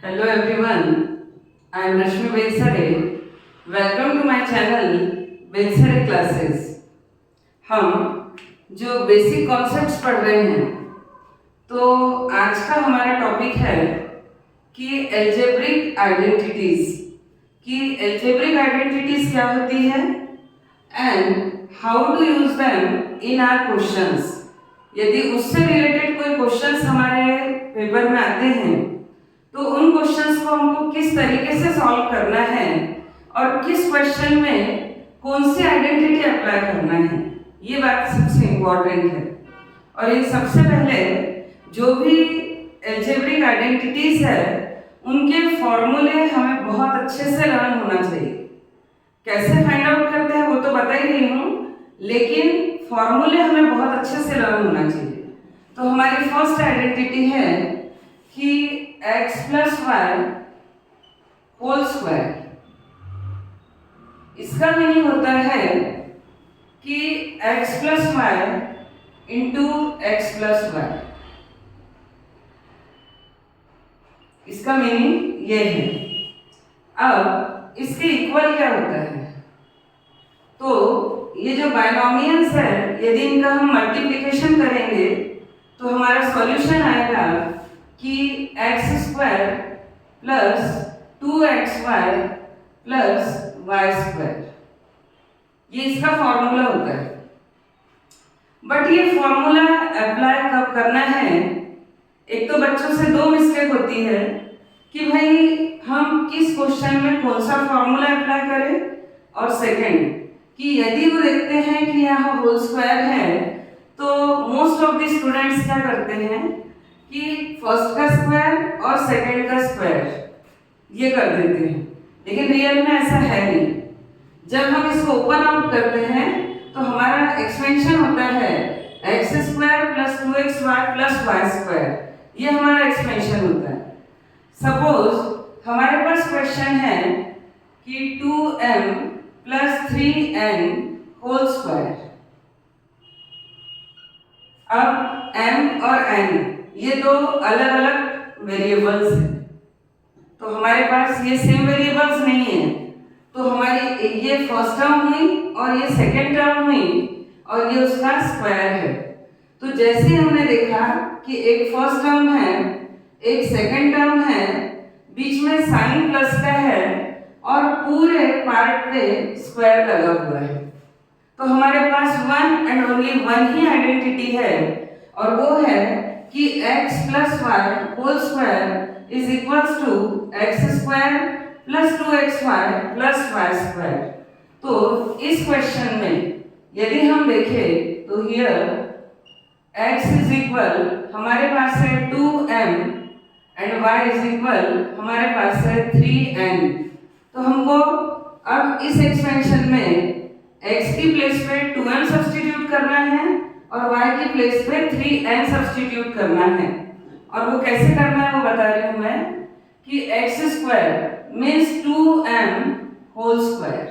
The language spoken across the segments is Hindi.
Hello everyone, I am Rashmi Belsare. Welcome to my channel Belsare Classes. हम जो बेसिक कॉन्सेप्ट्स पढ़ रहे हैं तो आज का हमारा टॉपिक है कि एल्जेब्रिक आइडेंटिटीज क्या होती है and how to use them in our questions. यदि उससे रिलेटेड कोई क्वेश्चंस हमारे पेपर में आते हैं तो उन क्वेश्चंस को हमको किस तरीके से सॉल्व करना है और किस क्वेश्चन में कौन सी आइडेंटिटी अप्लाई करना है, ये बात सबसे इम्पोर्टेंट है। और इन सबसे पहले जो भी एल्जेब्रिक आइडेंटिटीज है उनके फॉर्मूले हमें बहुत अच्छे से लर्न होना चाहिए। कैसे फाइंड आउट करते हैं वो तो बता ही रही हूँ, लेकिन फॉर्मूले हमें बहुत अच्छे से लर्न होना चाहिए। तो हमारी फर्स्ट आइडेंटिटी है कि x plus Y whole square. इसका मीनिंग होता है कि x plus Y into x plus Y. इसका मीनिंग ये है। अब इसके इक्वल क्या होता है? तो ये जो बायनॉमियल्स है, यदि इनका हम मल्टीप्लिकेशन करेंगे तो हमारा सॉल्यूशन आएगा कि X square plus 2xy plus Y square, ये इसका फॉर्मूला होता है। बट ये फॉर्मूला अप्लाई कब करना है? एक तो बच्चों से दो मिस्टेक होती है कि भाई हम किस क्वेश्चन में कौन सा फॉर्मूला अप्लाई करें, और सेकंड कि यदि वो देखते हैं कि यहाँ होल स्क्वायर है तो मोस्ट ऑफ द स्टूडेंट्स क्या करते हैं कि फर्स्ट का स्क्वायर और सेकंड का स्क्वायर ये कर देते हैं, लेकिन रियल में ऐसा है नहीं। जब हम इसको ओपन आउट करते हैं तो हमारा एक्सपेंशन होता है x square plus 2xy plus Y square, ये हमारा एक्सपेंशन होता है। सपोज हमारे पास क्वेश्चन है कि 2m plus 3n whole square. अब m और n ये दो अलग अलग वेरिएबल्स हैं, तो हमारे पास ये सेम वेरिएबल्स नहीं है। तो हमारी ये फर्स्ट टर्म हुई और ये सेकेंड टर्म हुई और ये उसका स्क्वायर है। तो जैसे हमने देखा कि एक फर्स्ट टर्म है एक सेकेंड टर्म है, बीच में साइन प्लस का है और पूरे पार्ट पे स्क्वायर लगा हुआ है, तो हमारे पास वन एंड ओनली वन ही आइडेंटिटी है, और वो है कि x plus Y whole square is equals to x square plus 2xy plus Y square. तो इस क्वेश्चन में यदि हम देखें तो हियर x इज इक्वल हमारे पास है 2m and y is equal हमारे पास है 3n। तो हमको अब इस एक्सपेंशन में x की प्लेस पे 2m सब्स्टिट्यूट करना है और y की प्लेस पे 3n सब्स्टिट्यूट करना है। और वो कैसे करना है वो बता रही हूँ मैं कि x square means 2m whole square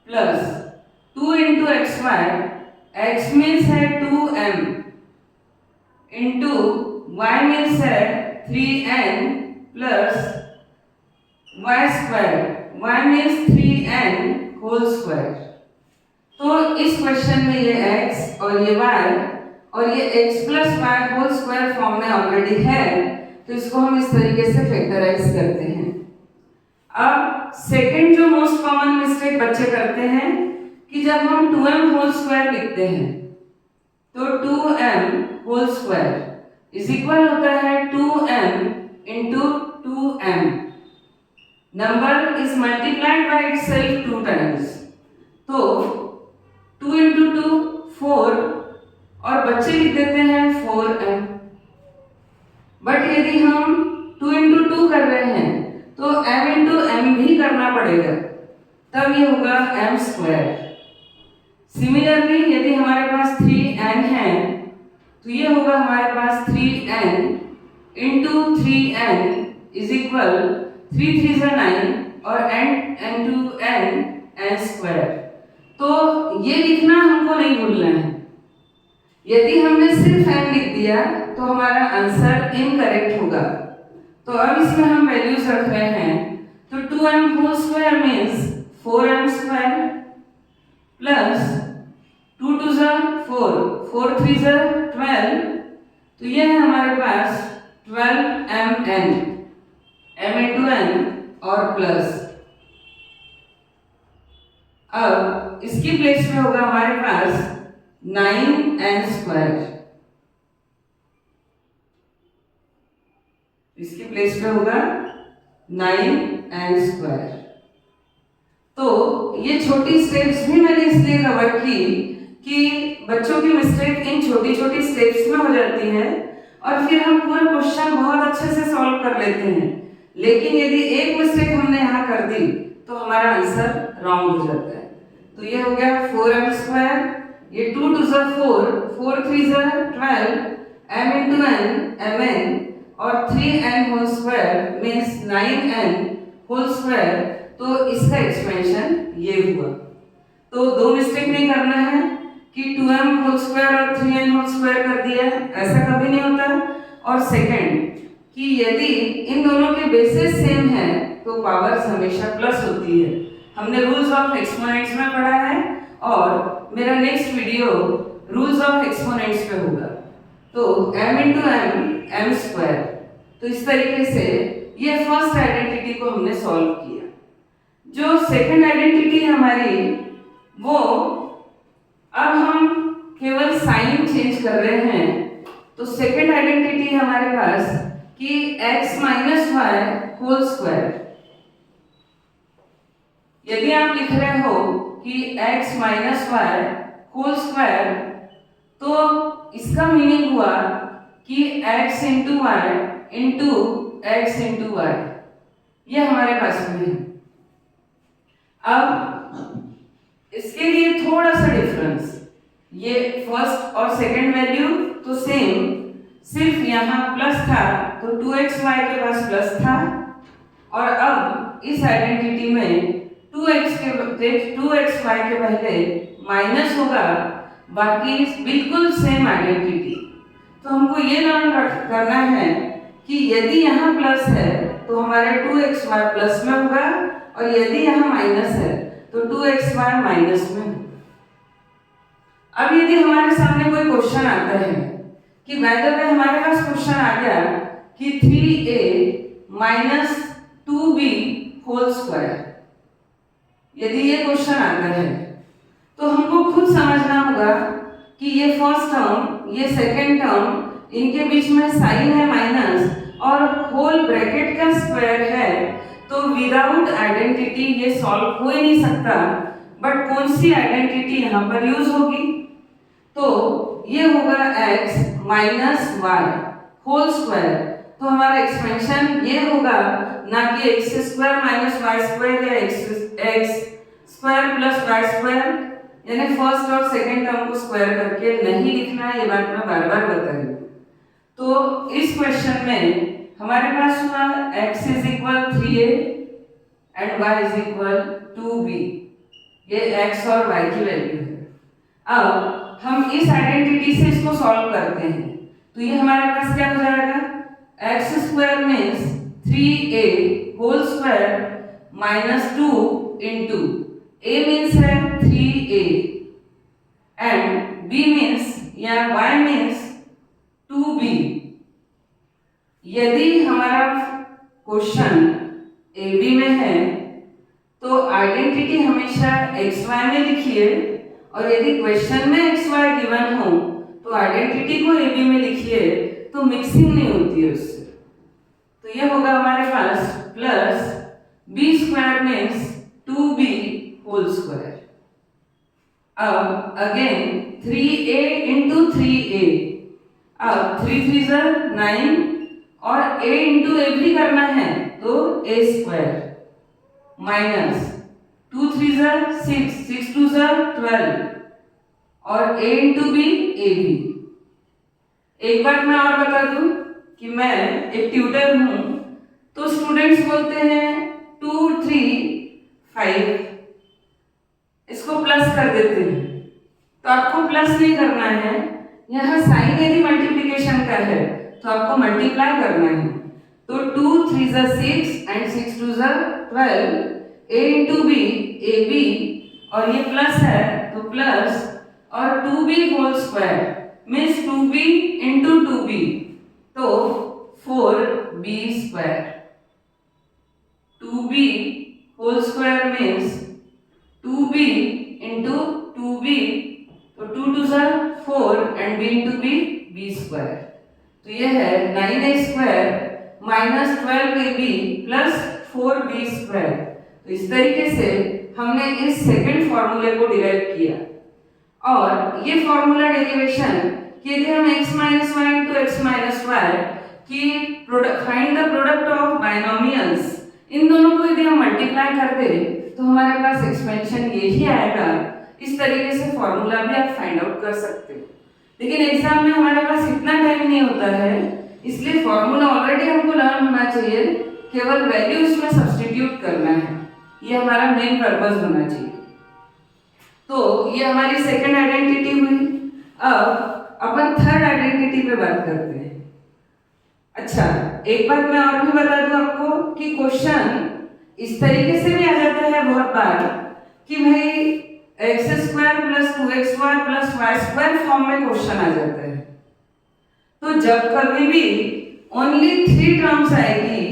plus 2 into xy, x means है 2m इंटू y मीन्स है 3n plus y square, y means 3n whole square. तो इस क्वेश्चन में ये x और ये y और ये x plus Y whole square form में ऑलरेडी है, तो इसको हम इस तरीके से फैक्टराइज करते हैं। अब सेकंड जो मोस्ट कॉमन मिस्टेक बच्चे करते हैं कि जब हम 2m होल स्क्वायर लिखते हैं तो 2m whole square is equal होता है 2m into 2m। Number is multiplied by itself 2 times, तो 2 इंटू 2 4 और बच्चे लिख देते हैं 4m। बट यदि हम 2 इंटू 2 कर रहे हैं तो m इंटू m भी करना पड़ेगा, तब ये होगा m स्क्वायर। सिमिलरली यदि हमारे पास 3n है तो ये होगा हमारे पास 3n into 3n is equal 3 3 से 9 और n इंटू n स्क्वायर। तो ये लिखना हमको नहीं भूलना है। यदि हमने सिर्फ n लिख दिया तो हमारा आंसर इनकरेक्ट होगा। तो अब इसमें हम वैल्यूज रख रहे हैं, तो 2m whole square means 4m square plus 2 2 4, 4 3 12, तो ये है हमारे पास 12mn, m इंटू n और प्लस। अब इसकी प्लेस में होगा हमारे पास 9n स्क्वायर, इसकी प्लेस पे होगा 9n स्क्वायर। तो ये छोटी स्टेप्स भी मैंने इसलिए कवर की कि बच्चों की मिस्टेक इन छोटी छोटी स्टेप्स में हो जाती है और फिर हम पूरा क्वेश्चन बहुत अच्छे से सॉल्व कर लेते हैं, लेकिन यदि एक मिस्टेक हमने यहाँ कर दी तो हमारा आंसर रॉन्ग हो जाता है। तो ये हो गया 4m स्क्वायर, ये 2 2 4, 4 3 12, m इंटू n mn और 3n whole square means 9n whole square. तो इसका एक्सपेंशन ये हुआ। तो दो मिस्टेक नहीं करना है कि 2m होल स्क्वायर और 3n होल स्क्वायर कर दिया, ऐसा कभी नहीं होता। और सेकंड कि यदि इन दोनों के बेसिस सेम है तो पावर्स हमेशा प्लस होती है। हमने रूल्स ऑफ एक्सपोनेंट्स में पढ़ा है और मेरा next video rules of exponents पे होगा। तो m इंटू m स्क्वायर। तो इस तरीके से ये फर्स्ट आइडेंटिटी को हमने सॉल्व किया। जो सेकंड आइडेंटिटी हमारी, वो अब हम केवल साइन चेंज कर रहे हैं। तो सेकंड आइडेंटिटी हमारे पास कि x minus Y whole square. यदि आप लिख रहे हो कि x minus Y whole square, तो इसका मीनिंग हुआ कि x into Y into X into Y, ये हमारे पास में है। अब इसके लिए थोड़ा सा डिफरेंस, ये फर्स्ट और सेकंड वैल्यू तो सेम, सिर्फ यहाँ प्लस था तो 2xy के पास प्लस था, और अब इस आइडेंटिटी में 2xy के पहले माइनस होगा, बाकी बिल्कुल सेम आइडेंटिटी। तो हमको ये लर्न करना है कि यदि यहाँ प्लस है तो हमारे 2xy प्लस में होगा, और यदि यहाँ माइनस है तो 2xy माइनस में होगा। अब यदि हमारे सामने कोई क्वेश्चन आता है कि बाय द वे हमारे पास क्वेश्चन आ गया कि 3a minus 2b whole square, यदि ये क्वेश्चन आता है तो हमको खुद समझना होगा कि ये फर्स्ट टर्म, ये सेकेंड टर्म, इनके बीच में साइन है माइनस और होल ब्रैकेट का स्क्वायर है, तो विदाउट आइडेंटिटी ये सॉल्व हो ही नहीं सकता। बट कौन सी आइडेंटिटी यहाँ पर यूज होगी? तो ये होगा x minus Y whole square. तो हमारा एक्सपेंशन ये होगा, ना कि x square minus Y square या x square plus Y square, यानी फर्स्ट और सेकेंड टर्म को स्क्वायर करके नहीं लिखना है, ये बात मैं बार बार बता रही हूँ। तो इस क्वेश्चन में हमारे पास हुआ x is equal 3a and y is equal 2b, ये x और y की वैल्यू है। अब हम इस आइडेंटिटी से इसको सॉल्व करते हैं, तो ये हमारे पास क्या हो जाएगा, x square means 3a whole square minus 2 into a means है 3a एंड b मीन्स या y मीन्स 2b। यदि हमारा क्वेश्चन ए बी में है तो आइडेंटिटी हमेशा एक्स वाई में लिखिए, और यदि क्वेश्चन में एक्स वाई गिवन हो तो आइडेंटिटी को ए बी में लिखिए, तो मिक्सिंग नहीं होती है उससे। तो ये होगा हमारे पास plus b square means 2b whole square. अब अगेन 3a इंटू 3a, अब 3 3 9 और a इंटू ए भी करना है तो a स्क्वायर माइनस 2 3 6, 6 2 12 और a into B A B. एक बात मैं और बता दूं कि मैं एक ट्यूटर हूं, तो स्टूडेंट्स बोलते हैं 2 3 5, इसको प्लस कर देते हैं, तो आपको प्लस नहीं करना है। यहाँ साइन यदि मल्टीप्लिकेशन का है तो आपको मल्टीप्लाई करना है। तो 2 3 ज़ा 6 एंड 6 2 ज़ा 12, a into B A B, और ये प्लस है तो प्लस, और 2b whole square means 2b into 2b, तो 4b square. 2b whole square means 2b into 2b, तो 2 2 ज़ा 4 and b into b b square. तो ये है 9a square minus 12ab plus 4b square. तो इस तरीके से हमने इस सेकंड फॉर्मूले को डिराइव किया, और ये फॉर्मूला डेरिवेशन कि यदि हम x minus y into x minus y की find the product of binomials, इन दोनों को यदि हम मल्टीप्लाई कर दे तो हमारे पास एक्सपेंशन यही आएगा। इस तरीके से फॉर्मूला भी आप फाइंड आउट कर सकते हो, लेकिन एग्जाम में हमारे पास इतना टाइम नहीं होता है, इसलिए फॉर्मूला ऑलरेडी हमको लर्न होना चाहिए, केवल वैल्यू इसमें सब्स्टिट्यूट करना है, ये हमारा मेन पर्पस होना चाहिए। तो ये हमारी सेकंड आइडेंटिटी हुई। अब अपन थर्ड आइडेंटिटी पे बात करते हैं। अच्छा, एक बात मैं और भी बता दूं आपको कि क्वेश्चन इस तरीके से भी आ जाता है बहुत बार कि भाई X square plus 2xy plus Y square form में क्वेश्चन आ जाता है। तो जब कभी भी ओनली 3 टर्म्स आएगी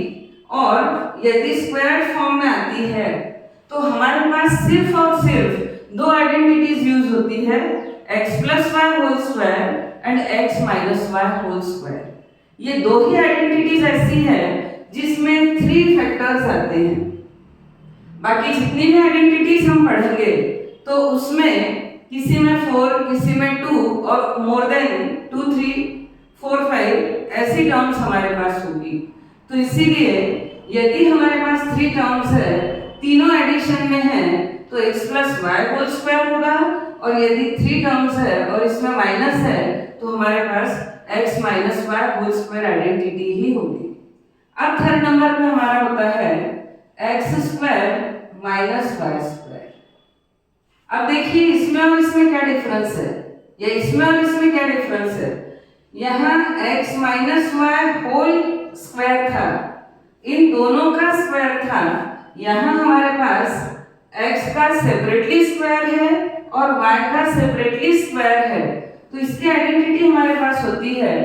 और यदि स्क्वायर फॉर्म में आती है तो हमारे पास सिर्फ और सिर्फ 2 आइडेंटिटीज यूज होती है, x plus Y whole square and x minus Y whole square. ये 2 ही आइडेंटिटीज ऐसी है जिसमें 3 फैक्टर्स आते हैं। बाकी जितनी भी आइडेंटिटीज हम पढ़ेंगे तो उसमें किसी में 4, किसी में 2 और मोर देन 2 3 4 5 ऐसी टर्म्स हमारे पास होगी। तो इसीलिए यदि हमारे पास 3 टर्म्स है, तीनों एडिशन में है, तो x plus Y whole square होगा, और यदि 3 टर्म्स है और इसमें माइनस है तो हमारे पास x minus Y whole square identity ही होगी। अब थर्ड नंबर पे हमारा होता है x square minus Y square. अब देखिए इसमें और इसमें क्या डिफरेंस है, या इसमें और इसमें क्या डिफरेंस है। यहाँ x minus Y whole square था, इन दोनों का स्क्वायर था। यहाँ हमारे पास x का सेपरेटली स्क्वायर है और y का सेपरेटली स्क्वायर है, तो इसकी आइडेंटिटी हमारे पास होती है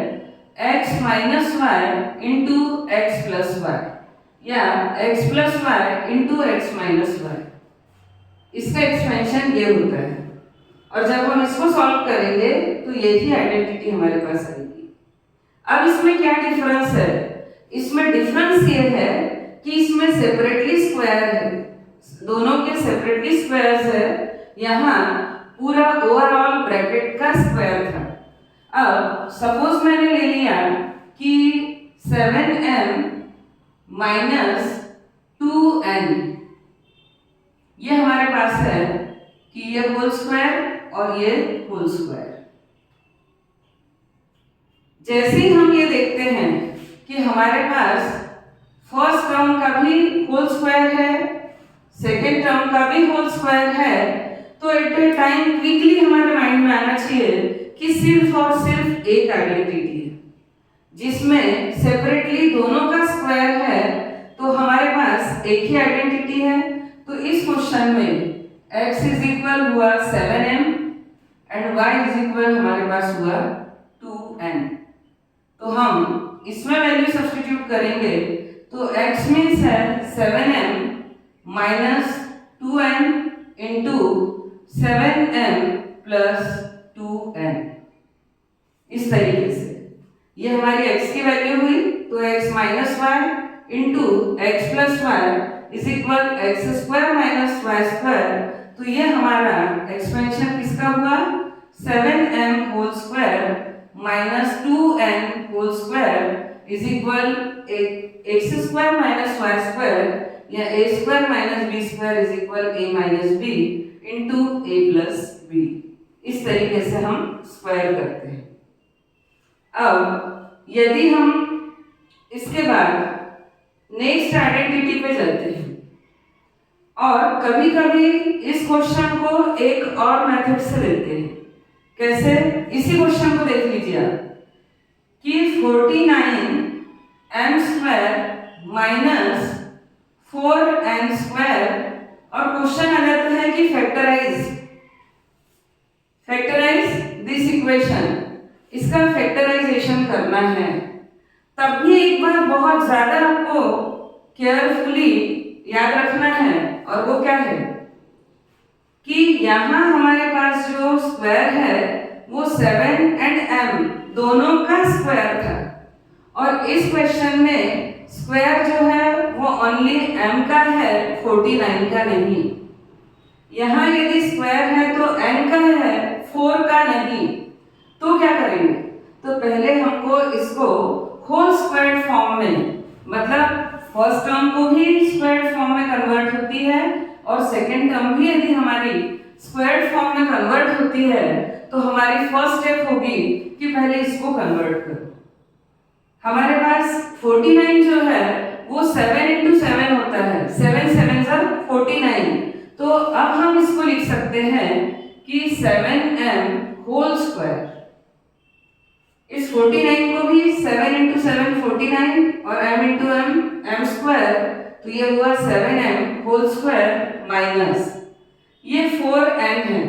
x minus y into x plus y, या x plus Y into x minus y. इसका एक्सपेंशन ये होता है, और जब हम इसको सॉल्व करेंगे तो यही आइडेंटिटी हमारे पास आएगी। अब इसमें क्या डिफरेंस है, इसमें डिफरेंस ये है कि इसमें सेपरेटली स्क्वायर है, दोनों के सेपरेटली स्क्वायर्स है, यहाँ पूरा ओवरऑल ब्रैकेट का स्क्वायर था। अब सपोज मैंने ले लिया कि 7m माइनस 2n, ये हमारे पास है कि ये होल स्क्वायर और ये होल स्क्वायर। जैसे ही हम ये देखते हैं कि हमारे पास फर्स्ट टर्म का भी होल स्क्वायर है, सेकेंड टर्म का भी होल स्क्वायर है, तो एट ए टाइम क्विकली हमारे माइंड में आना चाहिए कि सिर्फ और सिर्फ एक आइडेंटिटी है जिसमें सेपरेटली दोनों का स्क्वायर है, तो हमारे पास एक ही आइडेंटिटी है। तो इस क्वेश्चन में x इज इक्वल हुआ 7m and y is equal हमारे पास हुआ 2n। तो हम इसमें वैल्यू सब्स्टिट्यूट करेंगे तो x मीन्स है 7m minus 2n into 7m plus 2n। इस तरीके से ये हमारी x की वैल्यू हुई, तो x minus y into x plus y is equal x square minus Y square. तो ये हमारा एक्सपेंशन किसका हुआ, 7m whole square minus 2n whole square is equal x square minus Y square, या a square minus b square is equal a minus b into a plus b। इस तरीके से हम स्क्वायर करते हैं। अब यदि हम इसके बाद नेक्स्ट आइडेंटिटी पे चलते हैं, और कभी कभी इस क्वेश्चन को एक और मेथड से लेते हैं। कैसे, इसी क्वेश्चन को देख लीजिए आप कि 49 m square minus 4n square, और क्वेश्चन आ जाता है कि फैक्टराइज दिस इक्वेशन, इसका फैक्टराइजेशन करना है। तब भी एक बार बहुत ज्यादा आपको केयरफुली याद रखना है, और वो क्या है कि यहाँ हमारे पास जो स्क्वायर है वो 7 एंड m दोनों का स्क्वायर था, और इस क्वेश्चन में स्क्वायर जो है वो ओनली m का है, 49 का नहीं। यहाँ यदि स्क्वायर है तो n का है, 4 का नहीं। तो क्या करेंगे, तो पहले हमको इसको होल स्क्वायर फॉर्म में, मतलब फर्स्ट टर्म को भी स्क्वायर फॉर्म में कन्वर्ट होती है और सेकेंड टर्म भी यदि हमारी स्क्वायर फॉर्म में कन्वर्ट होती है, तो हमारी फर्स्ट स्टेप होगी कि पहले इसको कन्वर्ट करो। हमारे पास 49 जो है वो 7 into 7 होता है, 7 7 सा 49। तो अब हम इसको लिख सकते हैं कि 7m होल स्क्वायर। इस 49 को भी 7 into 7 49 और m into m स्क्वायर, तो ये हुआ 7m होल स्क्वायर माइनस ये 4n है।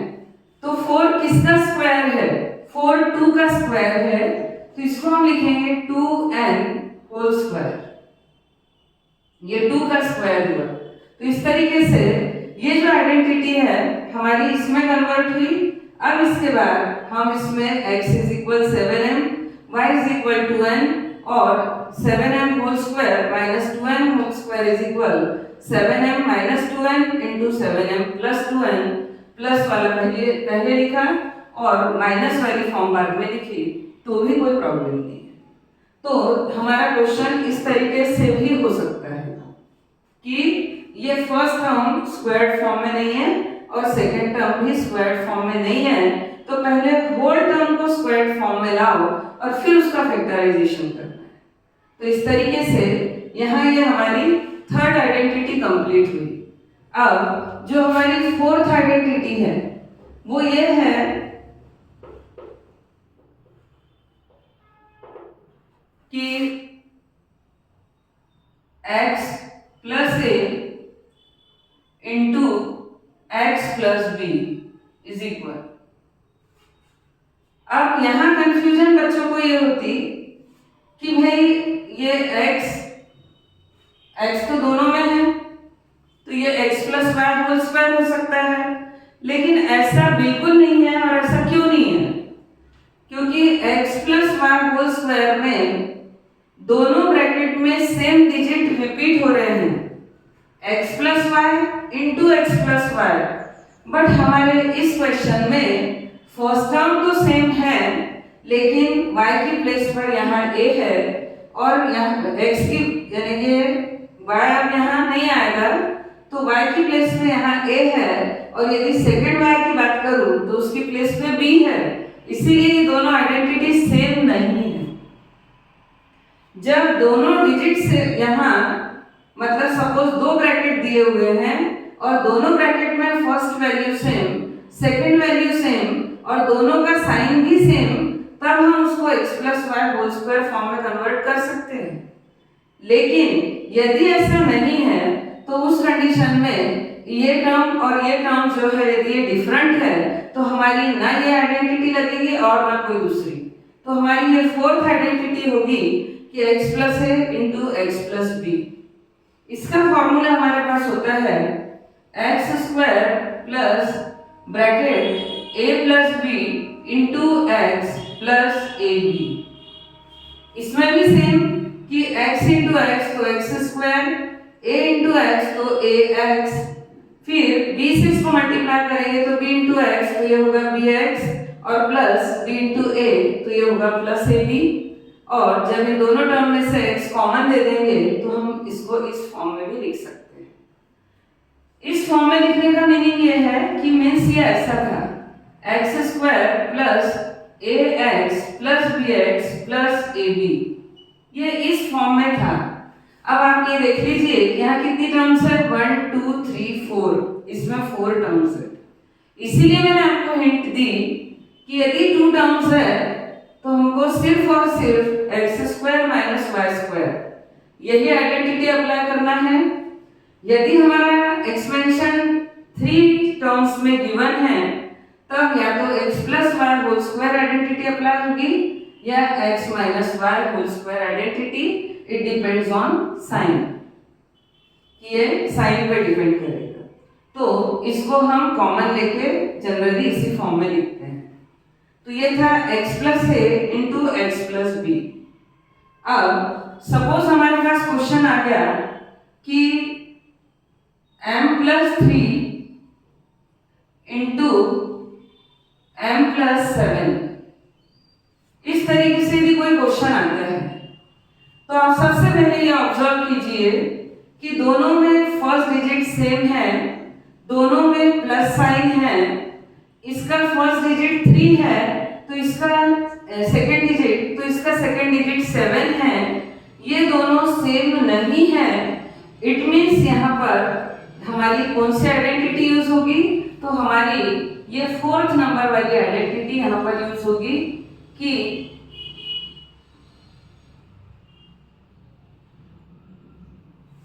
तो 4 किसका स्क्वायर है, 4 2 का स्क्वायर है, तो इसको हम लिखेंगे 2n होल स्क्वायर, ये 2 का स्क्वायर हुआ। तो इस तरीके से ये जो आइडेंटिटी है हमारी इसमें कन्वर्ट हुई। अब इसके बाद हम इसमें x is equal 7m, y is equal 2n, और 7m whole square minus 2n whole square is equal 7m minus 2n into 7m plus 2n, plus वाला पहले लिखा और माइनस वाली फॉर्म बाद में लिखी, तो भी कोई प्रॉब्लम नहीं है। तो हमारा क्वेश्चन इस तरीके से भी हो सकता है कि ये फर्स्ट टर्म स्क्वायर्ड फॉर्म में नहीं है और सेकंड टर्म भी स्क्वायर्ड फॉर्म में नहीं है, तो पहले होल टर्म को स्क्वायर्ड फॉर्म में लाओ और फिर उसका फैक्टराइजेशन करना है। तो इस तरीके से यहाँ ये हमारी थर्ड आइडेंटिटी कंप्लीट हुई। अब जो हमारी फोर्थ आइडेंटिटी है वो ये है कि x plus a into x plus b is equal. अब यहां कंफ्यूजन बच्चों को ये होती कि भाई ये x तो दोनों में है, तो ये x plus Y whole square हो सकता है, लेकिन ऐसा बिल्कुल नहीं है। और ऐसा क्यों नहीं है, क्योंकि x plus Y whole square में दोनों ब्रैकेट में सेम डिजिट रिपीट हो रहे हैं, x plus Y into x plus y. But हमारे इस क्वेश्चन में फर्स्ट टर्म तो सेम है, लेकिन y की प्लेस पर यहाँ a है और यहाँ x की यानी ये y अब यहाँ नहीं आएगा, तो y की प्लेस पे यहाँ a है, और यदि सेकेंड y की बात करूँ तो उसकी प्लेस पे b है। इसीलिए ये दोनों आइडेंटिटी सेम नहीं है। जब दोनों डिजिट से यहाँ मतलब सपोज दो ब्रैकेट दिए हुए हैं और दोनों ब्रैकेट में first value same, second value same और दोनों का साइन भी सेम, तब हम उसको x plus Y whole square form में कन्वर्ट कर सकते हैं। लेकिन यदि ऐसा नहीं है तो उस कंडीशन में ये टर्म और ये टर्म जो है यदि ये डिफरेंट है तो हमारी ना ये आइडेंटिटी लगेगी और ना कोई दूसरी। तो हमारी ये फोर्थ आइडेंटिटी होगी कि x plus a into x plus b. इसका फॉर्मूला हमारे पास होता है x square plus bracket a plus b into x plus a b. इसमें भी सेम कि x इंटू एक्स तो x square, a into x तो a एक्स, फिर b से इसको मल्टीप्लाई करेंगे तो b इंटू एक्स तो ये होगा b एक्स, और प्लस b इंटू a तो ये होगा प्लस ए बी। और जब इन दोनों टर्म में से x कॉमन दे देंगे तो हम इसको इस फॉर्म में भी लिख सकते हैं। इस फॉर्म में लिखने का मीनिंग ये है कि मीन्स ये ऐसा था x square plus a x plus b x plus a b, ये इस फॉर्म में था। अब आप ये देख लीजिए यहाँ कितनी टर्म्स है, 1 2 3 4, इसमें 4 टर्म्स है। इसीलिए मैंने आपको हिंट दी कि यदि 2 टर्म्स है तो हमको सिर्फ और सिर्फ x square minus Y square यही आइडेंटिटी अप्लाई करना है। यदि हमारा एक्सपेंशन 3 टर्म्स में गिवन है तब या तो x plus Y whole square identity apply होगी या x minus Y whole square identity. It depends on sign, ये साइन पे डिपेंड करेगा। तो इसको हम कॉमन लेके जनरली इसी फॉर्म में लिखते हैं। तो ये था x plus a into x plus B. अब सपोज हमारे पास क्वेश्चन आ गया कि m plus 3 into m plus 7, इस तरीके से भी कोई क्वेश्चन आता है तो आप सबसे पहले ये ऑब्जर्व कीजिए कि दोनों में फर्स्ट डिजिट सेम है, दोनों में प्लस साइन है। इसका फर्स्ट डिजिट 3 है तो इसका सेकंड डिजिट 7 है। ये दोनों सेम नहीं है। इट मीन्स यहाँ पर हमारी कौन सी आइडेंटिटी यूज होगी? तो हमारी ये 4th नंबर वाली आइडेंटिटी यहाँ पर यूज होगी कि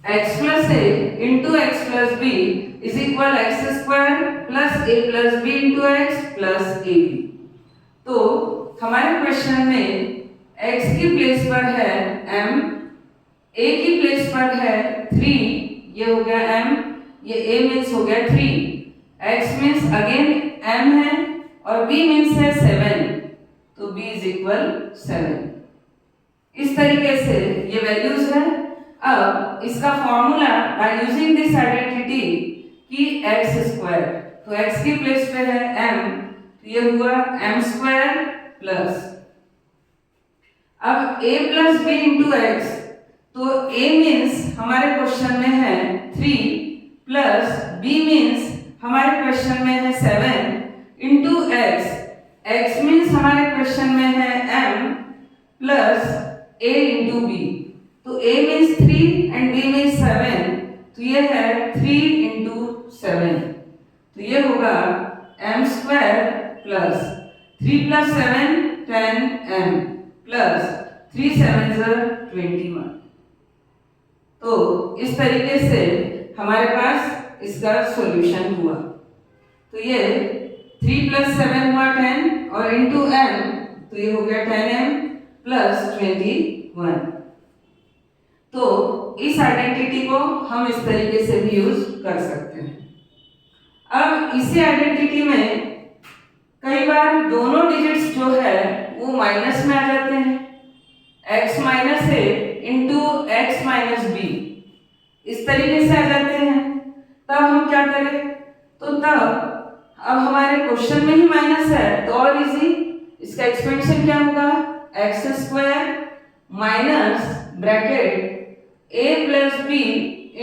x plus a into x plus b is equal x square plus a plus b into x plus a b. तो हमारे क्वेश्चन में x की प्लेस पर है m, a की प्लेस पर है 3, ये हो गया m, ये a मीन्स हो गया 3, x मीन्स अगेन m है और b मीन्स है 7, तो b इज इक्वल 7। इस तरीके से ये वैल्यूज है। अब इसका formula by using this identity कि x स्क्वायर, तो x की प्लेस पे है m, तो ये हुआ m स्क्वायर प्लस, अब a plus b into x, तो a मीन्स हमारे क्वेश्चन में है 3 प्लस b मीन्स हमारे क्वेश्चन में है 7 इंटू एक्स, x मीन्स हमारे क्वेश्चन में है m plus a into b। तो a means 3 and b means 7, तो ये है 3 इंटू 7, तो ये होगा m square plus 3 plus 7 10m plus 3 7 21। तो इस तरीके से हमारे पास इसका सॉल्यूशन हुआ। तो ये 3 प्लस 7 हुआ 10 और इंटू m, तो ये हो गया 10m प्लस 21। तो इस आइडेंटिटी को हम इस तरीके से भी यूज कर सकते हैं। अब इसी आइडेंटिटी में कई बार दोनों डिजिट्स जो है वो माइनस में आ जाते हैं, x माइनस ए इंटू एक्स माइनस बी, इस तरीके से आ जाते हैं। तब हम क्या करें? तो तब अब हमारे क्वेश्चन में ही माइनस है तो और इजी, इसका एक्सपेंशन क्या होगा? X square minus bracket a plus b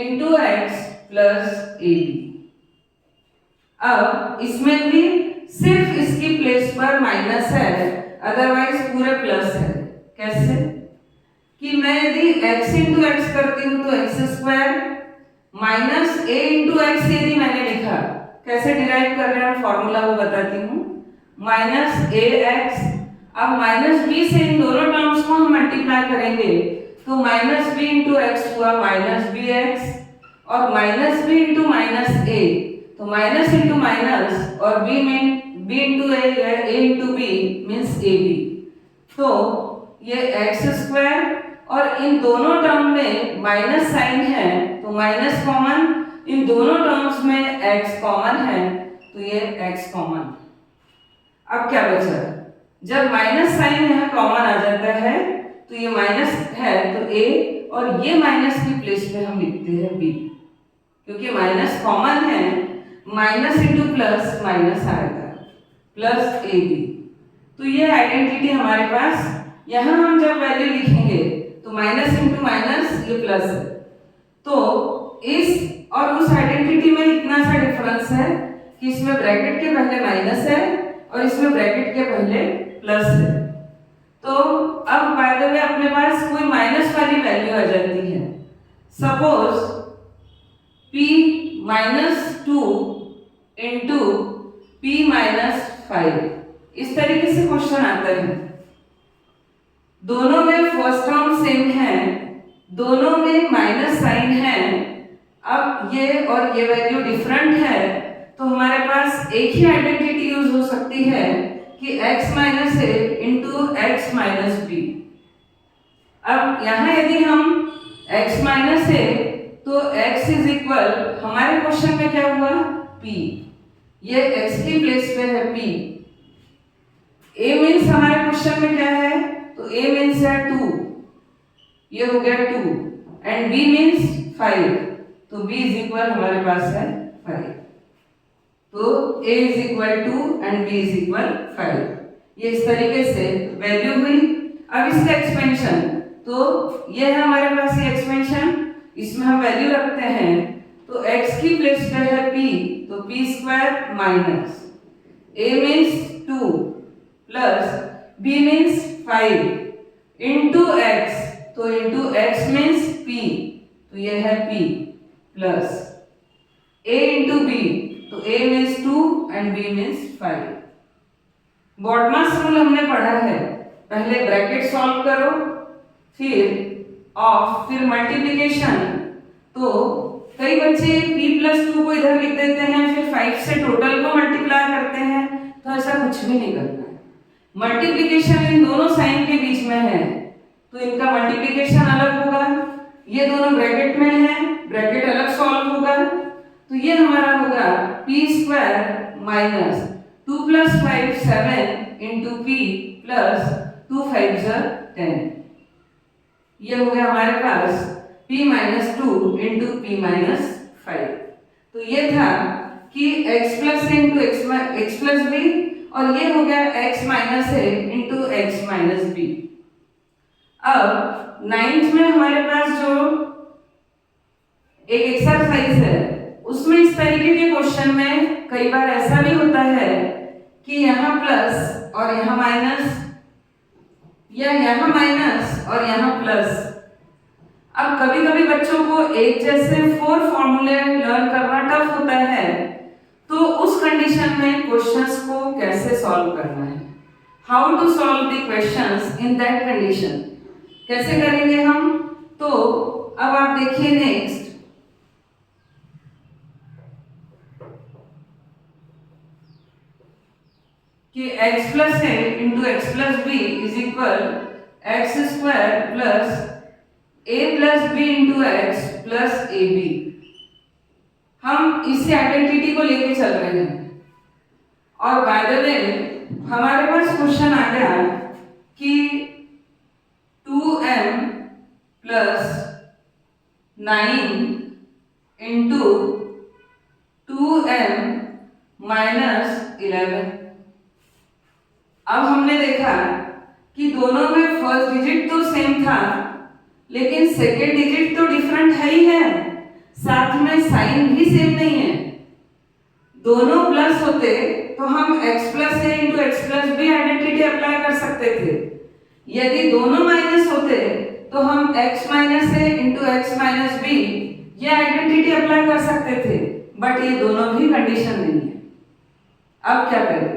into x plus a b. अब इसमें भी सिर्फ इसकी प्लेस पर माइनस है, अदरवाइज पूरे प्लस है। कैसे? कि मैं यदि x इंटू एक्स करती हूँ तो x square minus a into x, यदि मैंने लिखा, कैसे डिराइव कर रहे हैं फॉर्मूला वो बताती हूँ, माइनस ए एक्स। अब माइनस बी से इन दोनों टर्म्स को हम मल्टीप्लाई करेंगे तो माइनस बी इंटू एक्स हुआ माइनस बी एक्स, और minus b into minus a, तो माइनस इंटू माइनस और बी इंटू ए या a into b means a b. तो ये एक्स स्क्वायर और इन दोनों टर्म में माइनस साइन है तो माइनस कॉमन, इन दोनों टर्म्स में एक्स कॉमन है तो ये एक्स कॉमन। अब क्या बचा? जब माइनस साइन यहाँ कॉमन आ जाता है तो ये माइनस है तो a, और ये माइनस की प्लेस पे हम लिखते हैं b, क्योंकि माइनस कॉमन है, माइनस इंटू प्लस माइनस आएगा प्लस ए बी। तो ये आइडेंटिटी हमारे पास, यहाँ हम जब वैल्यू लिखेंगे तो माइनस इंटू माइनस ये प्लस है। तो इस और उस आइडेंटिटी में इतना सा डिफरेंस है कि इसमें ब्रैकेट के पहले माइनस है और इसमें ब्रैकेट के पहले प्लस है। तो अब बाय द वे अपने पास कोई माइनस वाली वैल्यू आ जाती है, suppose p minus 2 into p minus 5, इस तरीके से क्वेश्चन आता है। दोनों में फर्स्ट टर्म सेम है दोनों में माइनस साइन है। अब ये और ये वैल्यू डिफरेंट है, तो हमारे पास एक ही आइडेंटिटी यूज हो सकती है कि x माइनस ए इंटू एक्स माइनस बी। अब यहाँ यदि हम x माइनस ए तो x इज इक्वल, हमारे क्वेश्चन में क्या हुआ p, ये x की प्लेस पे है p। a मीन्स हमारे क्वेश्चन में क्या है, तो a मीन्स है 2, ये हो गया 2, एंड b मीन्स 5, तो b इज इक्वल हमारे पास है 5। तो a is equal 2 and b is equal 5। ये इस तरीके से वैल्यू हुई। अब इसका एक्सपेंशन, तो ये है हमारे पास ये एक्सपेंशन, इसमें हम वैल्यू रखते हैं, तो x की प्लेस पे है p, तो p square minus a means 2 plus b means 5 into x, तो इंटू x मीन्स p, तो ये है p plus a into b, तो a means 2 and b means 5। BODMAS rule हमने पढ़ा है, पहले ब्रैकेट सॉल्व करो, फिर ऑफ, फिर मल्टीप्लिकेशन। तो कई बच्चे p+2 को इधर लिख देते हैं, फिर 5 से टोटल को मल्टीप्लाई करते हैं, तो ऐसा कुछ भी नहीं करना है। मल्टीप्लिकेशन इन दोनों साइन के बीच में है, तो इनका मल्टीप्लिकेशन अलग होगा, ये दोनों ब्रैकेट में है, ब्रैकेट अलग सॉल्व होगा, तो ये हमारा होगा p square minus 2 + 5 7 into p plus 2 5 10। ये हो गया हमारे पास p - 2 इंटू p - 5। तो ये था कि x plus a into x plus b, और ये हो गया x minus a into x minus b। अब 9th में हमारे पास जो एक एक्सरसाइज है, उसमें इस तरीके के क्वेश्चन में कई बार ऐसा भी होता है कि यहाँ प्लस और यहाँ माइनस, या यहाँ माइनस और यहाँ प्लस। अब कभी कभी बच्चों को एक जैसे 4 फॉर्मूले लर्न करना टफ होता है, तो उस कंडीशन में क्वेश्चंस को कैसे सॉल्व करना है, how to solve the questions in that condition, कैसे करेंगे हम। तो अब आप देखिए नेक्स्ट, कि x plus a into x plus b is equal x square plus a plus b into x plus a b. हम इसी आइडेंटिटी को लेके चल रहे हैं, और बाय द वे हमारे पास क्वेश्चन आ गया कि 2m plus 9 into 2m minus 11। अब हमने देखा कि दोनों में फर्स्ट डिजिट तो सेम था, लेकिन सेकेंड डिजिट तो डिफरेंट है ही है, साथ में साइन भी सेम नहीं है। दोनों प्लस होते तो हम x plus a into x plus b identity apply कर सकते थे, यदि दोनों माइनस होते तो हम x minus a into x minus b ये आइडेंटिटी अप्लाई कर सकते थे, बट ये दोनों भी कंडीशन नहीं है। अब क्या करें,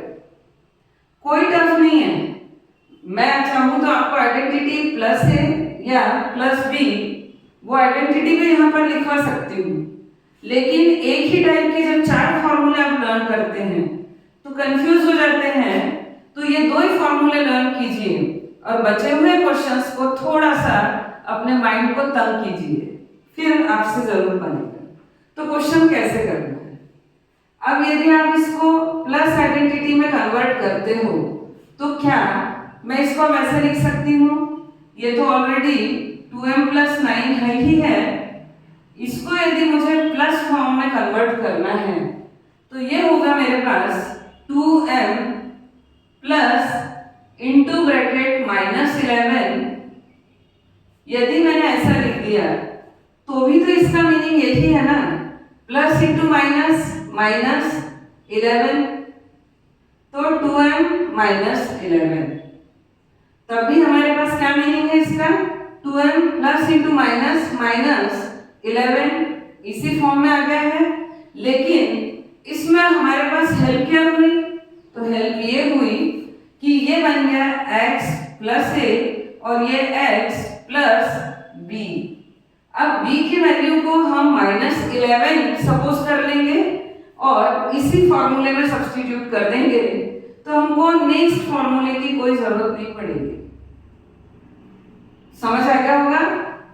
कोई टफ नहीं है, मैं चाहूं तो आपको आइडेंटिटी प्लस a या प्लस b वो आइडेंटिटी भी यहाँ पर लिखवा सकती हूँ, लेकिन एक ही टाइप के जब 4 फॉर्मूले आप लर्न करते हैं तो कंफ्यूज हो जाते हैं, तो ये 2 ही फॉर्मूले लर्न कीजिए और बचे हुए क्वेश्चंस को थोड़ा सा अपने माइंड को तंग कीजिए, फिर आपसे जरूर बनेगा। तो क्वेश्चन कैसे करना है, अब यदि आप इसको प्लस आइडेंटिटी में कन्वर्ट करते हो तो क्या मैं इसको वैसे लिख सकती हूँ, ये तो ऑलरेडी 2m प्लस 9 है ही है, इसको यदि मुझे प्लस फॉर्म में कन्वर्ट करना है तो ये होगा मेरे पास 2m plus into bracket minus 11। यदि मैंने ऐसा लिख दिया तो भी तो इसका मीनिंग यही है ना, प्लस इंटू माइनस माइनस 11, तो 2m माइनस 11, तब भी हमारे पास क्या मीनिंग है इसका, 2m plus into minus minus 11 इसी फॉर्म में आ गया है। लेकिन इसमें हमारे पास हेल्प क्या हुई, तो हेल्प ये हुई कि ये बन गया x प्लस a और ये x प्लस b। अब b की वैल्यू को हम -11 सपोज कर लेंगे और इसी फॉर्मूले में सब्स्टिट्यूट कर देंगे, तो हमको नेक्स्ट फॉर्मूले की कोई जरूरत नहीं पड़ेगी। समझ आ गया होगा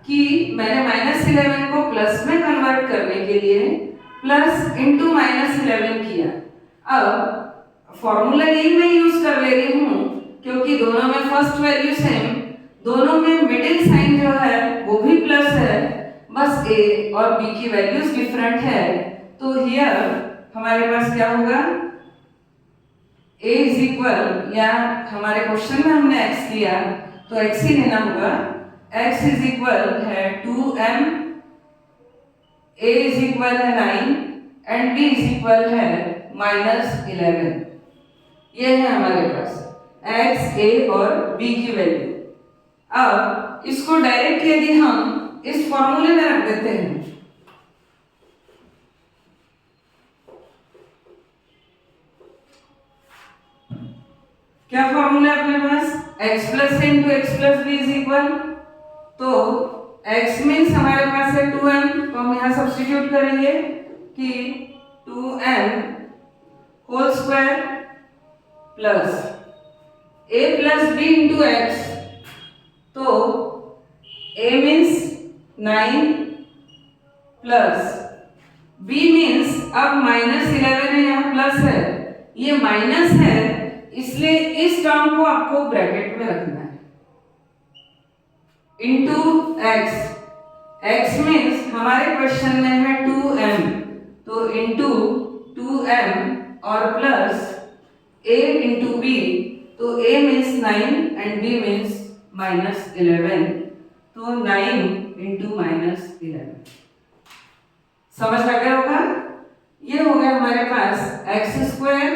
कि मैंने -11 को प्लस में कन्वर्ट करने के लिए प्लस इंटू -11 किया। अब फॉर्मूला यही मैं यूज कर ले रही हूँ क्योंकि दोनों में फर्स्ट वैल्यू सेम, दोनों में मिडिल साइन जो है वो भी प्लस है, बस a और b की वैल्यूज डिफरेंट है। तो हियर हमारे पास क्या होगा, a इज इक्वल, या हमारे क्वेश्चन में हमने x लिया तो x ही लेना होगा, x इज इक्वल है 2m, a इज इक्वल है 9 एंड b इज इक्वल है -11। ये है हमारे पास x, a और b की वैल्यू। अब इसको डायरेक्ट यदि हम इस फॉर्मूले में रख देते हैं, क्या फॉर्मूला है अपने पास, x plus a into x plus b is equal, तो x मीन्स हमारे पास है 2m, तो हम यहाँ सब्स्टिट्यूट करेंगे कि 2m whole square plus a plus b into x, तो a means 9 plus b means, अब -11 है यहाँ प्लस है, ये माइनस है इसलिए इस टर्म को आपको ब्रैकेट में रखना है, इंटू x, x मीन्स हमारे क्वेश्चन में है 2m, तो इंटू 2m और प्लस a इंटू b, तो a means 9 and b means -11, तो 9 इंटू -11। समझ आ गया होगा। ये हो गया हमारे पास x स्क्वायर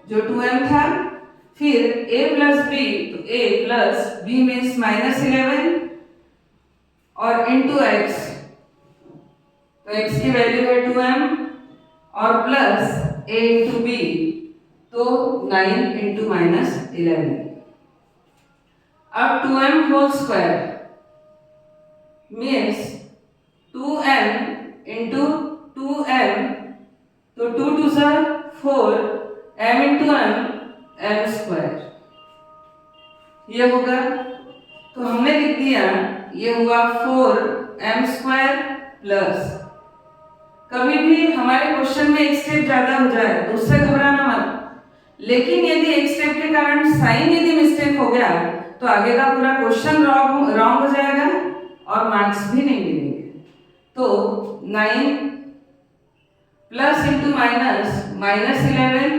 जो 2m था, फिर a प्लस b, तो a प्लस b मीन्स -11 और इंटू x, तो x की वैल्यू है 2m और प्लस a इंटू b, तो 9 इंटू -11। अब 2m whole square means 2m into 2m, तो 2 2 4, m इंटू m स्क्वायर, ये होगा। तो हमने लिख दिया, ये हुआ 4m स्क्वायर प्लस, कभी भी हमारे क्वेश्चन में एक स्टेप ज्यादा हो जाए तो उससे घबराना मत, लेकिन यदि एक स्टेप के कारण साइन यदि मिस्टेक हो गया तो आगे का पूरा क्वेश्चन रॉन्ग हो जाएगा और मार्क्स भी नहीं मिलेंगे। तो 9 plus into -11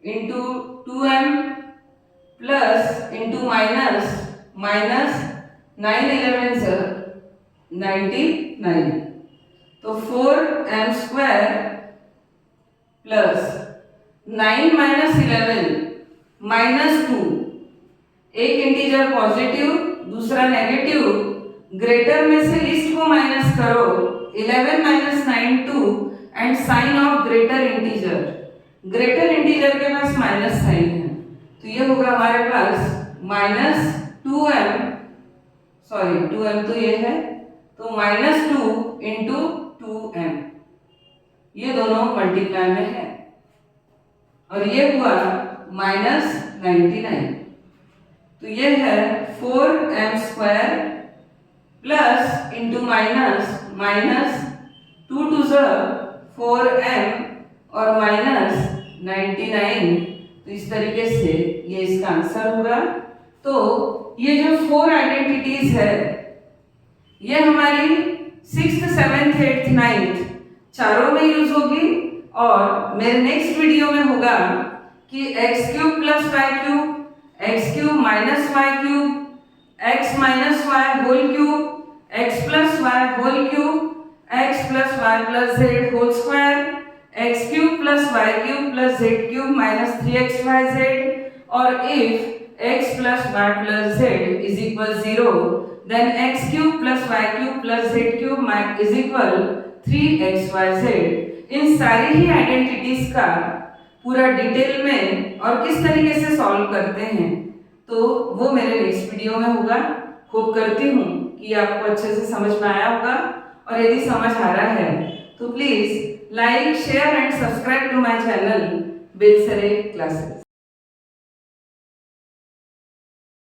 into 2m plus into minus 9 11 से 99, तो 4m स्क्वायर प्लस 9 -11 -2, एक इंटीजर पॉजिटिव दूसरा नेगेटिव, ग्रेटर में से लिस्ट को माइनस करो, 11 -9 2 and sign of greater integer, greater integer के पास माइनस साइन है, तो ये होगा हमारे पास -2m, सॉरी 2m तो ये है, तो -2 इंटू 2m, ये दोनों मल्टीप्लाई में है और ये हुआ -99, तो ये है 4m square plus into minus 2 2 4m और -99, तो इस तरीके से ये इसका आंसर होगा। तो ये जो 4 आइडेंटिटीज है ये हमारी 6th 7th 8th 9th चारों में यूज होगी और मेरे नेक्स्ट वीडियो में होगा कि x³ + y³ x³ - y³ x - y whole cube x + y whole cube x + y + z whole square x³ + y³ + z³ - 3xyz, और if x + y + z = 0 then x³ + y³ + z³ = 3xyz। इन सारी ही आइडेंटिटीज का पूरा डिटेल में और किस तरीके से सॉल्व करते हैं तो वो मेरे नेक्स्ट वीडियो में होगा। होप करती हूँ कि आपको अच्छे से समझ में आया होगा, और यदि समझ आ रहा है तो please like, share and subscribe to my channel Belsare classes.